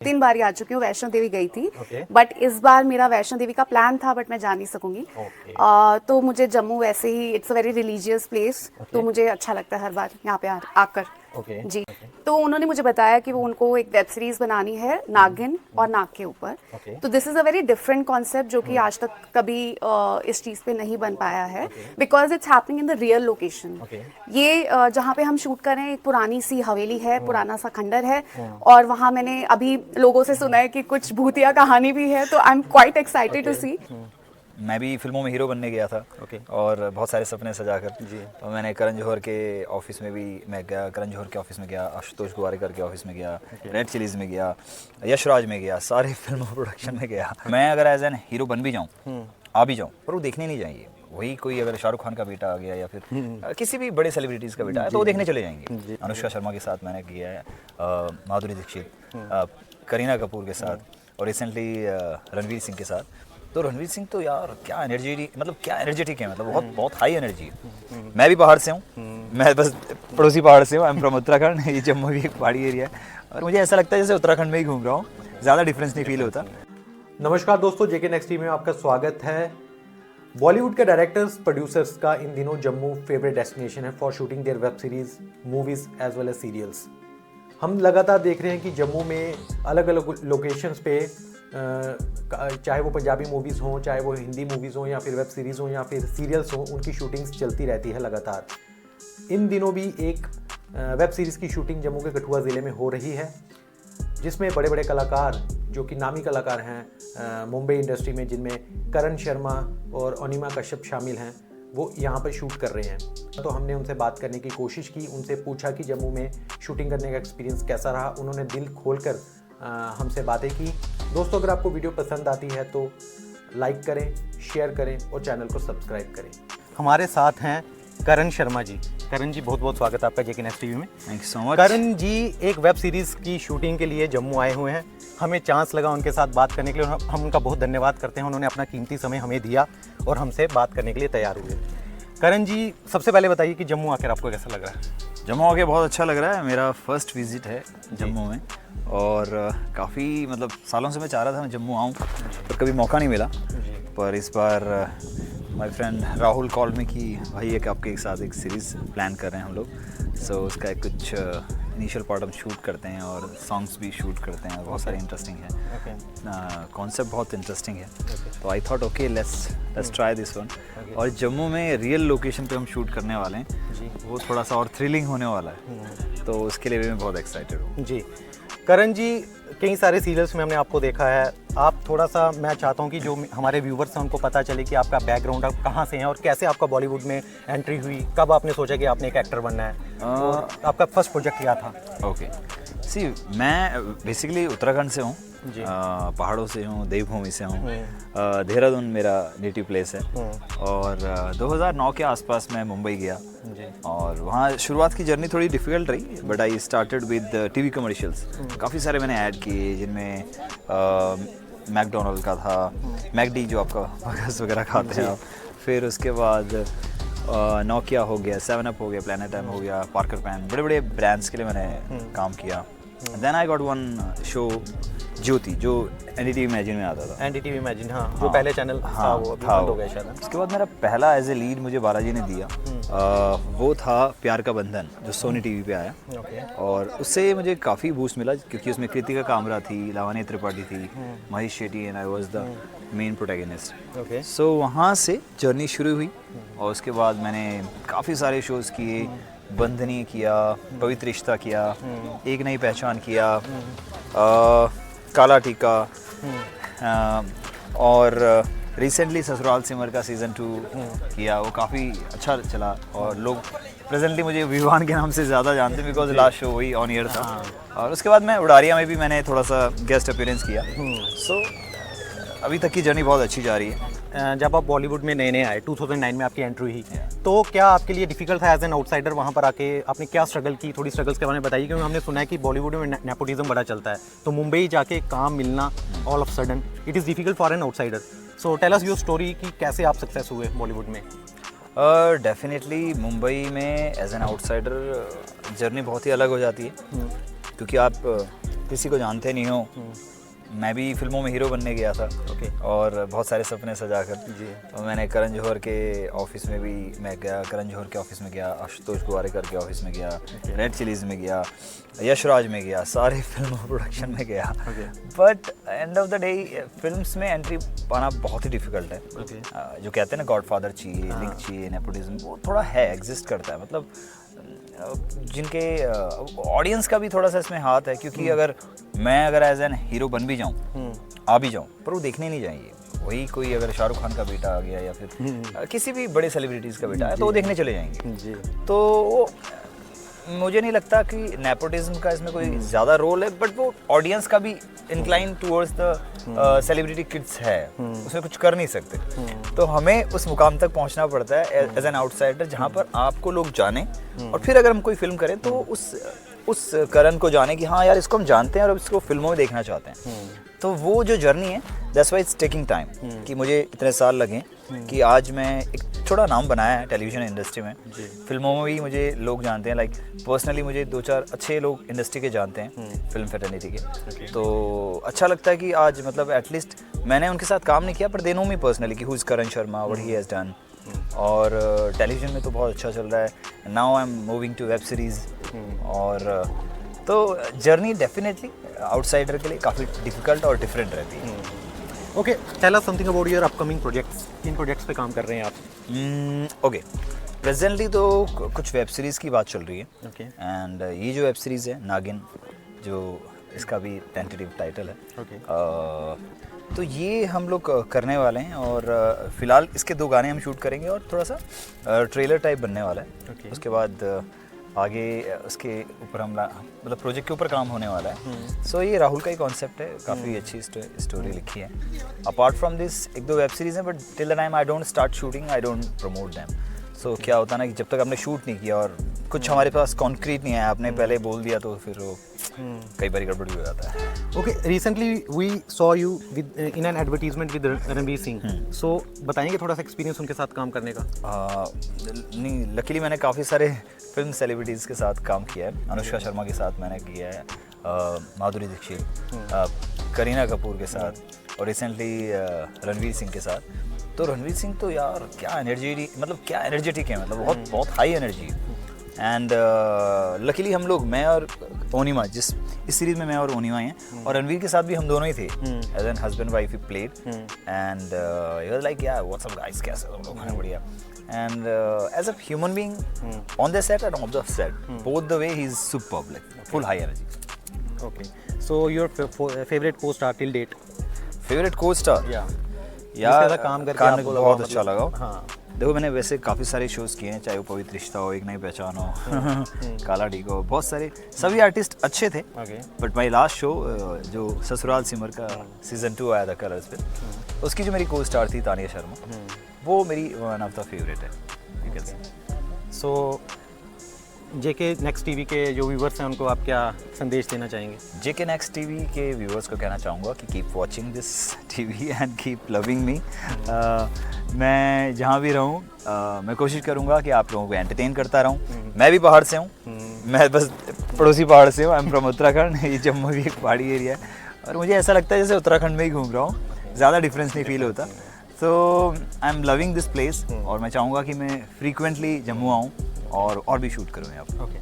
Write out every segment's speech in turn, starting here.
3 बार ही आ चुकी हूँ, वैष्णो देवी गई थी Okay. बट इस बार मेरा वैष्णो देवी का प्लान था बट मैं जा नहीं सकूंगी। Okay. तो मुझे जम्मू वैसे ही it's a very religious place, तो मुझे अच्छा लगता है हर बार यहाँ पे आकर। Okay. जी, तो उन्होंने मुझे बताया कि वो उनको एक वेब सीरीज बनानी है नागिन और नाग के ऊपर। Okay. तो this is a very different concept जो कि आज तक कभी इस चीज़ पे नहीं बन पाया है because it's happening in the real location. Okay. ये जहाँ पे हम शूट कर रहे हैं एक पुरानी सी हवेली है, पुराना सा खंडर है और वहाँ मैंने अभी लोगों से सुना है कि कुछ भूतिया कहानी भी है, तो I am quite excited to see. मैं भी फिल्मों में हीरो बनने गया था और बहुत सारे सपने सजाकर जी। तो मैंने करण जौहर के ऑफिस में भी मैं गया, करण जौहर के ऑफिस में गया, आशुतोष गोवारिकर के ऑफिस में गया, रेड चिलीज में गया, यशराज में गया, सारे फिल्मों प्रोडक्शन में गया। मैं अगर एज एन हीरो बन भी जाऊँ, आ भी जाऊँ, पर वो देखने नहीं जाएंगे। वही कोई अगर शाहरुख खान का बेटा आ गया या फिर किसी भी बड़े सेलिब्रिटीज़ का बेटा है तो वो देखने चले जाएंगे। अनुष्का शर्मा के साथ मैंने किया है, माधुरी दीक्षित, करीना कपूर के साथ और रिसेंटली रणवीर सिंह के साथ। तो रणवीर सिंह तो यार क्या एनर्जेटिक है, मतलब बहुत बहुत हाई एनर्जी है। मैं भी पहाड़ से हूँ, मैं बस पड़ोसी पहाड़ से हूँ, आई एम फ्रॉम उत्तराखंड। ये जम्मू भी एक पहाड़ी एरिया है और मुझे ऐसा लगता है जैसे उत्तराखंड में ही घूम रहा हूँ, ज़्यादा डिफरेंस नहीं फील होता। नमस्कार दोस्तों, जेके नेक्स्ट टीवी में आपका स्वागत है। बॉलीवुड के डायरेक्टर्स प्रोड्यूसर्स का इन दिनों जम्मू फेवरेट डेस्टिनेशन है for shooting their web series, movies as well as serials. हम लगातार देख रहे हैं कि जम्मू में अलग अलग लोकेशंस पे चाहे वो पंजाबी मूवीज़ हों, चाहे वो हिंदी मूवीज़ हों या फिर वेब सीरीज़ हों या फिर सीरियल्स हों, उनकी शूटिंग्स चलती रहती है लगातार। इन दिनों भी एक वेब सीरीज़ की शूटिंग जम्मू के कठुआ ज़िले में हो रही है, जिसमें बड़े बड़े कलाकार जो कि नामी कलाकार हैं मुंबई इंडस्ट्री में, जिनमें करण शर्मा और अनिमा कश्यप शामिल हैं, वो यहाँ पर शूट कर रहे हैं। तो हमने उनसे बात करने की कोशिश की, उनसे पूछा कि जम्मू में शूटिंग करने का एक्सपीरियंस कैसा रहा। उन्होंने दिल खोलकर हमसे बातें की। दोस्तों, अगर आपको वीडियो पसंद आती है तो लाइक करें, शेयर करें और चैनल को सब्सक्राइब करें। हमारे साथ हैं करण शर्मा जी। करण जी, बहुत बहुत स्वागत है आपका जेके नेक्स्ट टीवी में। Thank you so much. Karan ji एक वेब सीरीज़ की शूटिंग के लिए जम्मू आए हुए हैं। हमें चांस लगा उनके साथ बात करने के लिए, हम उनका बहुत धन्यवाद करते हैं। उन्होंने अपना कीमती समय हमें दिया और हमसे बात करने के लिए तैयार हुए। करण जी, सबसे पहले बताइए कि जम्मू आकर आपको कैसा लग रहा है? जम्मू आके बहुत अच्छा लग रहा है। मेरा फर्स्ट विजिट है जम्मू में और काफ़ी मतलब सालों से मैं चाह रहा था मैं जम्मू आऊँ, पर कभी मौका नहीं मिला। पर इस बार माय फ्रेंड राहुल कॉल में कि भाई एक आपके साथ एक सीरीज़ प्लान कर रहे हैं हम लोग। सो उसका कुछ इनिशियल पार्ट हम शूट करते हैं और सॉन्ग्स भी शूट करते हैं। बहुत सारे इंटरेस्टिंग है, कॉन्सेप्ट बहुत इंटरेस्टिंग है। तो I thought okay let's try this one. और जम्मू में रियल लोकेशन पे हम शूट करने वाले हैं, वो थोड़ा सा और थ्रिलिंग होने वाला है, तो उसके लिए भी मैं बहुत एक्साइटेड हूँ। जी करण जी, कई सारे सीरियल्स में हमने आपको देखा है। आप थोड़ा सा, मैं चाहता हूँ कि जो हमारे व्यूवर्स हैं उनको पता चले कि आपका बैकग्राउंड, आप कहाँ से हैं और कैसे आपका बॉलीवुड में एंट्री हुई, कब आपने सोचा कि आपने एक एक्टर बनना है और आपका फर्स्ट प्रोजेक्ट क्या था? ओके सी, मैं बेसिकली उत्तराखंड से हूँ, पहाड़ों से हूँ, देवभूमि से हूँ। देहरादून मेरा नेटिव प्लेस है और 2009 के आसपास मैं मुंबई गया और वहाँ शुरुआत की जर्नी थोड़ी डिफ़िकल्ट रही, but I started with TV commercials. काफ़ी सारे मैंने ऐड किए, जिनमें मैकडोनल्ड का था, मैकडी जो आपका बर्गर्स वगैरह खाते हैं, फिर उसके बाद नोकिया हो गया, 7up हो गया, प्लैनेट टाइम हो गया, पार्कर पैन, बड़े बड़े ब्रांड्स के लिए मैंने काम किया। Then I got one show Jyoti, जो एनडीटीवी इमेजिन में आता था। एनडीटीवी इमेजिन, हाँ, जो पहले चैनल था वो अभी बंद हो गया शायद। उसके बाद मेरा पहला एज ए लीड मुझे बालाजी ने दिया, वो था प्यार का बंधन, जो सोनी टीवी पे आया। और उससे मुझे काफ़ी बूस्ट मिला क्योंकि उसमें कृतिका कामरा थी, लावनी त्रिपाठी थी, Mahesh Shetty and I was the main protagonist. So वहाँ से जर्नी शुरू हुई और उसके बाद मैंने काफ़ी सारे शोज़ किए। बंधनी किया, पवित्र रिश्ता किया, एक नई पहचान किया, काला टीका, और रिसेंटली ससुराल सिमर का सीज़न 2 किया। वो काफ़ी अच्छा चला और लोग प्रेजेंटली मुझे विवान के नाम से ज़्यादा जानते हैं बिकॉज लास्ट शो वही ऑन ईयर था। और उसके बाद मैं उड़ारिया में भी मैंने थोड़ा सा गेस्ट अपीयरेंस किया। सो अभी तक की जर्नी बहुत अच्छी जा रही है। जब आप बॉलीवुड में नए नए आए, 2009 में आपकी एंट्री हुई, तो क्या आपके लिए डिफिकल्ट था एज एन आउटसाइडर वहाँ पर आके? आपने क्या स्ट्रगल की, थोड़ी स्ट्रगल्स के बारे में बताइए, क्योंकि हमने सुना है कि बॉलीवुड में नेपोटिज्म बड़ा चलता है, तो मुंबई जाके काम मिलना all of sudden it is difficult for an outsider. So tell us your story कि कैसे आप सक्सेस हुए बॉलीवुड में। डेफिनेटली मुंबई में एज एन आउटसाइडर जर्नी बहुत ही अलग हो जाती है, क्योंकि आप किसी को जानते नहीं हो, मैं भी फिल्मों में हीरो बनने गया था। और बहुत सारे सपने सजाकर जी। तो मैंने करण जौहर के ऑफिस में भी मैं गया, करण जौहर के ऑफिस में गया, आशुतोष गोवारिकर के ऑफिस में गया, रेड चिलीज़ में गया, यशराज में गया, सारे फिल्म प्रोडक्शन में गया। But end of the day films में एंट्री पाना बहुत ही डिफिकल्ट है। जो कहते हैं ना गॉडफादर चाहिए, लिंक चाहिए, नेपोटिज्म, वो थोड़ा है, एग्जिस्ट करता है। मतलब जिनके ऑडियंस का भी थोड़ा सा इसमें हाथ है, क्योंकि अगर एज एन हीरो बन भी जाऊं, आ भी जाऊं, पर वो देखने नहीं जाएंगे। वही कोई अगर शाहरुख खान का बेटा आ गया या फिर किसी भी बड़े सेलिब्रिटीज़ का बेटा है तो वो देखने चले जाएंगे जी। तो मुझे नहीं लगता कि नेपोटिज्म का इसमें कोई ज़्यादा रोल है, बट वो ऑडियंस का भी incline towards the celebrity kids है, उसमें कुछ कर नहीं सकते। तो हमें उस मुकाम तक पहुंचना पड़ता है एज एन आउटसाइडर, जहां पर आपको लोग जाने, और फिर अगर हम कोई फिल्म करें तो उस करण को जाने कि हाँ यार इसको हम जानते हैं और इसको फिल्मों में देखना चाहते हैं। तो वो जो जर्नी है, that's why it's taking time, कि मुझे इतने साल लगे कि आज मैं एक छोटा नाम बनाया है टेलीविज़न इंडस्ट्री में। फिल्मों में भी मुझे लोग जानते हैं, लाइक पर्सनली मुझे 2-4 अच्छे लोग इंडस्ट्री के जानते हैं, फिल्म फैटर्निटी के। तो अच्छा लगता है कि आज मतलब एटलीस्ट मैंने उनके साथ काम नहीं किया, पर दे नो मी पर्सनली कि who is Karan Sharma, what he has done. और टेलीविज़न में तो बहुत अच्छा चल रहा है। Now I am moving to web series. और तो जर्नी डेफिनेटली आउटसाइडर के लिए काफ़ी डिफिकल्ट और डिफरेंट रहती है। Okay, tell us something about your upcoming projects. किन प्रोजेक्ट्स पे काम कर रहे हैं आप? ओके, प्रेजेंटली तो कुछ वेब सीरीज़ की बात चल रही है। एंड ये जो वेब सीरीज़ है नागिन, जो इसका भी टेंटेटिव टाइटल है, तो ये हम लोग करने वाले हैं। और फिलहाल इसके 2 गाने हम शूट करेंगे और थोड़ा सा ट्रेलर टाइप बनने वाला है। उसके बाद आगे उसके ऊपर हम मतलब प्रोजेक्ट के ऊपर काम होने वाला है। सो ये राहुल का ही कॉन्सेप्ट है, काफ़ी अच्छी स्टोरी लिखी है। Apart from this 1-2 web series हैं, but till the time I don't start shooting, I don't promote them. So क्या होता है ना कि जब तक आपने शूट नहीं किया और कुछ हमारे पास कॉन्क्रीट नहीं है, आपने पहले बोल दिया, तो फिर वो कई बार गड़बड़ भी हो जाता है। Okay, recently we saw you with in an advertisement with Ranveer Singh. So बताएंगे थोड़ा सा एक्सपीरियंस उनके साथ काम करने का? नहीं, लकीली मैंने काफ़ी सारे फिल्म सेलिब्रिटीज़ के साथ काम किया है। अनुष्का शर्मा के साथ मैंने किया है, माधुरी दीक्षित, करीना कपूर के साथ, और रिसेंटली रणवीर सिंह के साथ। तो रणवीर सिंह तो यार क्या एनर्जेटिक है, मतलब बहुत हाई एनर्जी है। एंड लकीली हम लोग, मैं और ओनिमा, इस सीरीज़ में मैं और ओनिमा हैं, और रणवीर के साथ भी हम दोनों ही थे as an husband wife, we played. And he was like यार व्हाट्स अप गाइस, कैसे हो लोग, खाना बढ़िया। And as a human being, on the set and off the set, both the way he's superb, like full high energy. Okay. So your favorite co-star till date? Favorite co-star? यार काम करके आपको बहुत अच्छा लगा। हाँ। देखो मैंने वैसे काफ़ी सारे शोज़ किए हैं, चाहे वो पवित्र रिश्ता हो, एक नई पहचान हो, काला डी को, बहुत सारे, सभी आर्टिस्ट अच्छे थे। बट माई लास्ट शो जो ससुराल सिमर का सीज़न 2 आया था कलर्स पे, उसकी जो मेरी को स्टार थी तानिया शर्मा, वो मेरी वन ऑफ द फेवरेट है। सो जेके नेक्स्ट टीवी के जो व्यूवर्स हैं उनको आप क्या संदेश देना चाहेंगे? जेके नेक्स्ट टीवी के व्यूवर्स को कहना चाहूँगा कि keep watching this TV and keep loving me. मैं जहाँ भी रहूँ मैं कोशिश करूँगा कि आप लोगों को एंटरटेन करता रहूँ। मैं भी पहाड़ से हूँ, मैं बस पड़ोसी पहाड़ से हूँ, आई एम फ्रॉम उत्तराखंड। ये जम्मू भी एक पहाड़ी एरिया है, और मुझे ऐसा लगता है जैसे उत्तराखंड में ही घूम रहा हूँ, ज़्यादा डिफरेंस नहीं फील होता। तो I am loving this place, और मैं चाहूँगा कि मैं फ्रीक्वेंटली जम्मू आऊँ और भी शूट करूँ यहाँ पर। Okay,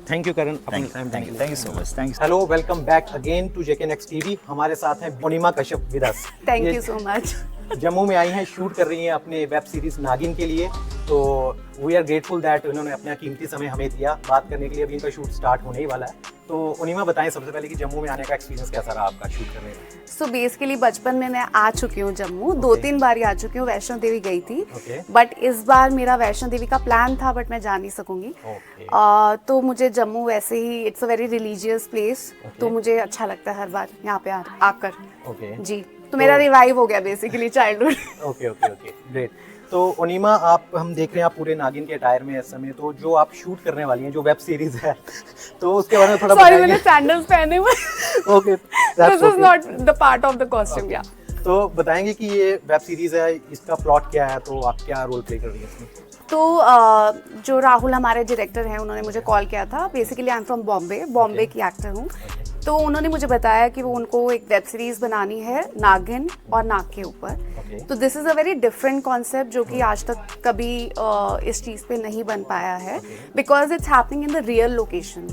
thank you Karan. Thank you so much. Thank you. Hello, welcome back again to JK next TV. हमारे साथ हैं Onima Kashyap with us. Thank you so much. Jammu में आई हैं, शूट कर रही हैं अपने वेब सीरीज नागिन के लिए। तो वी आर ग्रेटफुल दैट उन्होंने अपना कीमती समय हमें दिया बात करने के लिए। अभी इनका शूट स्टार्ट होने ही वाला है। तो ओनिमा बताएं सबसे पहले कि जम्मू में आने का एक्सपीरियंस कैसा रहा आपका शूट करने में? सो बेसिकली बचपन में मैं आ चुकी हूँ जम्मू, 2-3 बार ही आ चुकी हूँ। वैष्णो देवी गई थी, बट इस बार मेरा वैष्णो देवी का प्लान था, बट मैं जा नहीं सकूंगी। तो मुझे जम्मू वैसे ही, it's a very religious place, तो मुझे अच्छा लगता है हर बार यहाँ पे आकर। जी, तो मेरा रिवाइव हो गया बेसिकली चाइल्डहुड। Okay, great. तो ओनिमा, आप हम देख रहे हैं आप पूरे नागिन के अटायर में इस समय, तो जो आप शूट करने वाली हैं जो वेब सीरीज है, तो उसके बारे में थोड़ा बताइए। मैंने सैंडल्स पहने हुए। Okay, this is not the part of the costume. या तो बताएंगे कि ये वेब सीरीज है, इसका प्लॉट क्या है, तो आप क्या रोल प्ले कर रही हैं इसमें? तो जो राहुल हमारे डायरेक्टर हैं, उन्होंने मुझे कॉल किया था। Basically I am from Bombay की एक्टर हूँ। तो उन्होंने मुझे बताया कि वो उनको एक वेब सीरीज बनानी है नागिन और नाग के ऊपर। तो this is a very different concept जो कि आज तक कभी इस चीज़ पे नहीं बन पाया है, because it's happening in the real location.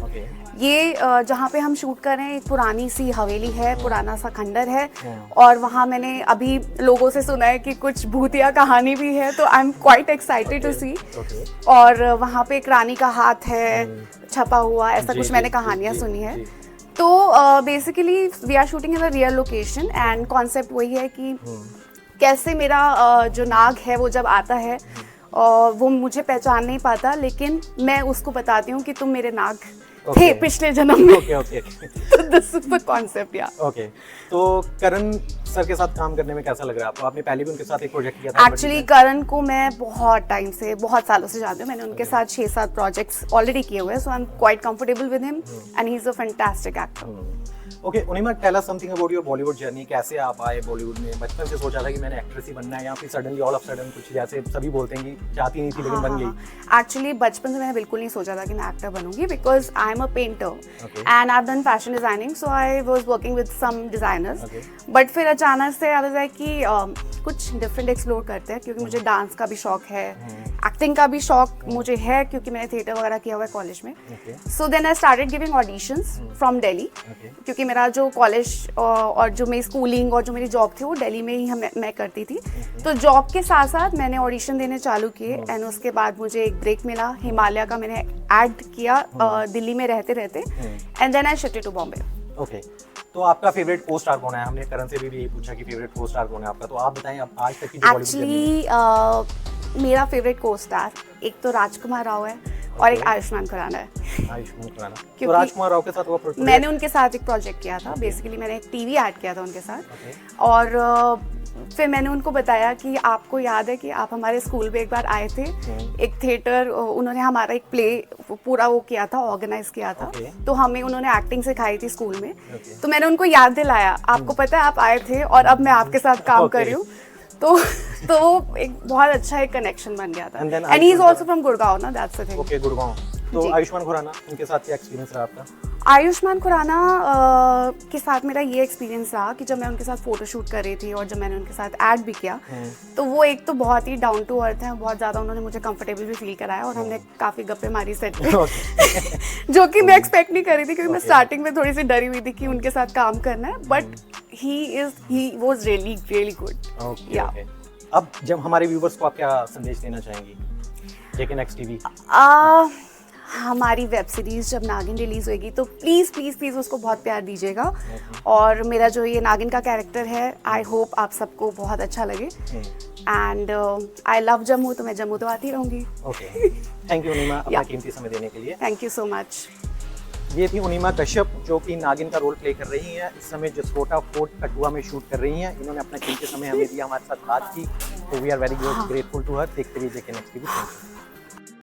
ये जहाँ पे हम शूट कर रहे हैं एक पुरानी सी हवेली है, पुराना सा खंडर है, और वहाँ मैंने अभी लोगों से सुना है कि कुछ भूतिया कहानी भी है, तो I am quite excited to see. और वहाँ पे एक रानी का हाथ है छपा हुआ, ऐसा कुछ मैंने कहानियाँ सुनी है। तो basically we are shooting in a real location and concept वही है कि कैसे मेरा जो नाग है वो जब आता है वो मुझे पहचान नहीं पाता, लेकिन मैं उसको बताती हूँ कि तुम मेरे नाग थे पिछले जन्म में। तो दिस इज द कॉन्सेप्ट। या ओके, तो करण सर के साथ काम करने में कैसा लग रहा है आपको? आपने पहले भी उनके साथ एक प्रोजेक्ट किया था। एक्चुअली करण को मैं बहुत टाइम से, बहुत सालों से जानती हूँ। मैंने उनके साथ 6-7 प्रोजेक्ट्स ऑलरेडी किए हुए हैं, so I am quite comfortable with him and he is a fantastic actor. Okay, Unima, tell us something about your Bollywood journey. कैसे आप आए बॉलीवुड में? बचपन से सोचा था कि मैंने एक्ट्रेस ही बनना है, या फिर सडनली ऑल ऑफ सडन कुछ, जैसे सभी बोलते हैं कि चाहती नहीं थी लेकिन बन गई? एक्चुअली बचपन से मैंने बिल्कुल नहीं सोचा था कि मैं एक्टर बनूंगी, because I am a painter and I have done fashion designing, so I was working with some designers. But फिर अचानक से आई वाज लाइक कि कुछ डिफरेंट एक्सप्लोर करते हैं, क्योंकि मुझे डांस का भी शौक है, एक्टिंग का भी शौक मुझे है, क्योंकि मैंने थिएटर वगैरह किया हुआ है कॉलेज में। So then I started giving auditions from Delhi, क्योंकि मेरा जो कॉलेज और जो मेरी स्कूलिंग और जो मेरी जॉब थी वो दिल्ली में ही मैं करती थी। तो जॉब के साथ साथ मैंने ऑडिशन देने चालू किए एंड उसके बाद मुझे एक ब्रेक मिला, हिमालय का मैंने ऐड किया दिल्ली में रहते रहते, and then I shifted to Bombay. Okay, तो आपका फेवरेट को स्टार कौन है? हमने करण से भी यही पूछा कि फेवरेट को स्टार कौन है आपका, तो आप बताएं अब आज तक की जो बॉलीवुड एक्चुअली मेरा फेवरेट को स्टार एक तो राजकुमार राव है और एक आयुष्मान खुराना है। आयुष्मान खुराना, तो राजकुमार राव के साथ वो मैंने उनके साथ एक प्रोजेक्ट किया था। बेसिकली मैंने एक टीवी ऐड किया था उनके साथ, और फिर मैंने उनको बताया कि आपको याद है कि आप हमारे स्कूल में एक बार आए थे, एक थिएटर, उन्होंने हमारा एक प्ले पूरा वो किया था, ऑर्गेनाइज किया था, तो हमें उन्होंने एक्टिंग सिखाई थी स्कूल में। तो मैंने उनको याद दिलाया, आपको पता है आप आए थे और अब मैं आपके साथ काम कर रही हूँ। तो एक बहुत अच्छा एक कनेक्शन बन गया था। And he is also from Gurgaon ना, that's the thing. Okay, Gurgaon. तो आयुष्मान खुराना, उनके साथ क्या एक्सपीरियंस रहा आपका? आयुष्मान खुराना के साथ मेरा ये एक्सपीरियंस रहा कि जब मैं उनके साथ फोटो शूट कर रही थी और जब मैंने उनके साथ ऐड भी किया, तो वो एक तो बहुत ही डाउन टू अर्थ है, बहुत ज़्यादा उन्होंने मुझे कंफर्टेबल भी फील कराया और हमने काफ़ी गप्पे मारी सेट पे जो कि मैं एक्सपेक्ट नहीं कर रही थी, क्योंकि मैं स्टार्टिंग में थोड़ी सी डरी हुई थी कि उनके साथ काम करना है, but he was really good. या अब जब हमारे व्यूवर्स को आप क्या संदेश देना चाहेंगी जेके नेक्स्ट टीवी? हमारी वेब सीरीज जब नागिन रिलीज होगी तो प्लीज़ प्लीज़ प्लीज़ उसको बहुत प्यार दीजिएगा, और मेरा जो ये नागिन का कैरेक्टर है, आई होप आप सबको बहुत अच्छा लगे। एंड आई लव जम्मू, तो मैं जम्मू तो आती रहूँगी। ओके, थैंक यू उनिमा अपना कीमती समय देने के लिए। Thank you so much. ये थी उनिमा कश्यप जो कि नागिन का रोल प्ले कर रही हैं। इस समय जसकोटा फोर्ट कठुआ में शूट कर रही हैं। इन्होंने अपना कीमती समय हमें दिया, हमारे साथ बात की, तो we are very grateful to her. देखते रहिए जेके नेक्स्ट टीवी।